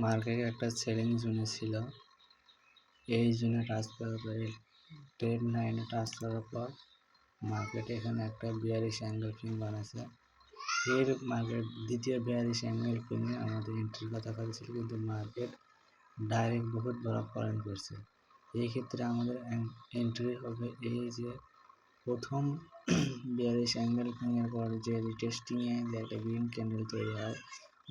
মার্কেটে একটা সেলিং জোনে ছিল, এই জোনে টাচ করার পরে ট্রেড লাইনে টাচ করার পর মার্কেটে এখানে একটা বিয়ারিশ অ্যাঙ্গেল ফিং বানাচ্ছে। ফির মার্কেট দ্বিতীয় বিয়ারিশ অ্যাঙ্গেল ফিংয়ে আমাদের এন্ট্রির কথা বলছিল, কিন্তু মার্কেট ডাইরেক্ট বহুত বড় ফলন করছে। এই ক্ষেত্রে আমাদের এন্ট্রি হবে এই যে প্রথম বিয়ারিশ অ্যাঙ্গেল ফিংয়ের পর যে রিটেস্টিংয়ে যে একটা গ্রিন ক্যান্ডেল তৈরি হয়,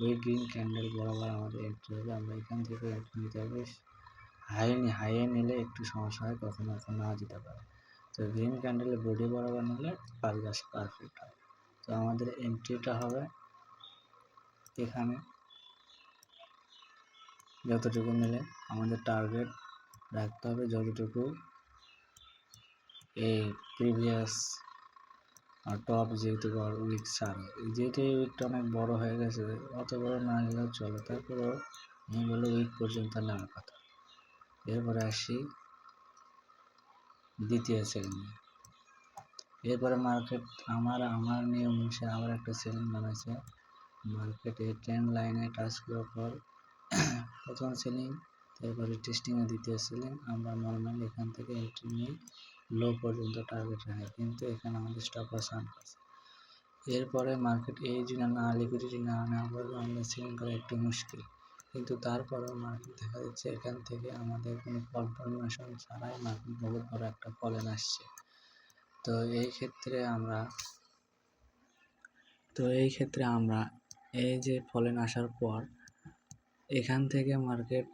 ওই গ্রিন ক্যান্ডেল বরাবর আমাদের এন্ট্রি হবে। আমরা এখান থেকে এন্ট্রি নিতে হবে। হাইয়ে নিলে একটু সমস্যা হয়, কখনো কখনো না যেতে পারে। তো গ্রিন ক্যান্ডেলের বডি বরাবর নিলে পারফেক্ট হয়। তো আমাদের এন্ট্রিটা হবে এখানে যতটুকু নিলে আমাদের টার্গেট রাখতে হবে, যতটুকু এই প্রিভিয়াস টপ যেহেতু উইক ছাড়ে, যেহেতু এই উইকটা অনেক বড় হয়ে গেছে, অত বড় না নিলেও চলে, তারপরেও আমি বলবো উইক পর্যন্ত নেওয়ার কথা। এরপরে আসি দ্বিতীয় সেলিংয়ে। এরপরে মার্কেট আমার নিয়ম অনুসারে আবার একটা সেলিং বানাইছে। মার্কেটে ট্রেন্ড লাইনে টাচ করার পর প্রথম সেলিং, তারপরে টেস্টিংয়ে দ্বিতীয় সেলিং। আমরা নর্মালি এখান থেকে এন্ট্রি নিয়ে লো পর্যন্ত টার্গেট রাখি, কিন্তু এখানে আমাদের স্টপ লস রান করছে। এরপরে মার্কেট এই জন্য না লিকুইডিটি না নেওয়া পর্যন্ত আমাদের সেলিং করা একটু মুশকিল, কিন্তু তারপরেও মার্কেট দেখা যাচ্ছে এখান থেকে আমাদের কোনো কনফার্মেশন ছাড়াই মার্কেট বহুত বড় একটা ফলন আসছে। তো এই ক্ষেত্রে আমরা এই যে ফলন আসার পর এখান থেকে মার্কেট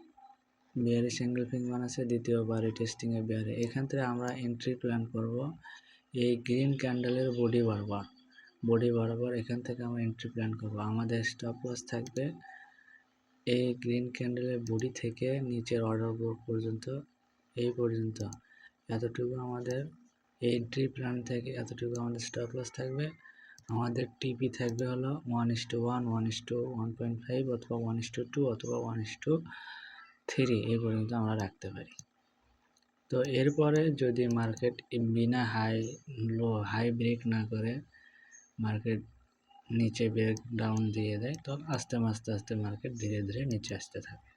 বিয়ারিশ অ্যাঙ্গেল ফিং বানাচ্ছে, দ্বিতীয়বার টেস্টিংয়ে বিয়ারে। এখান থেকে আমরা এন্ট্রি প্ল্যান করব এই গ্রিন ক্যান্ডেলের বডি বরাবর এখান থেকে আমরা এন্ট্রি প্ল্যান করব। আমাদের স্টপ লস থাকবে এই গ্রিন ক্যান্ডেলের বডি থেকে নিচের অর্ডার বুক পর্যন্ত, এই পর্যন্ত এতটুকু আমাদের এন্ট্রি প্ল্যান থেকে, এতটুকু আমাদের স্টপ লস থাকবে। আমাদের টিপি থাকবে হলো 1:1, 1:1.5 অথবা 1:2 অথবা 1:3, এই পর্যন্ত আমরা রাখতে পারি। তো এরপরে যদি মার্কেট বিনা হাই ব্রেক না করে মার্কেট নিচে ব্রেক ডাউন দিয়ে দেয়, তখন আস্তে আস্তে মার্কেট ধীরে ধীরে নিচে আসতে থাকে।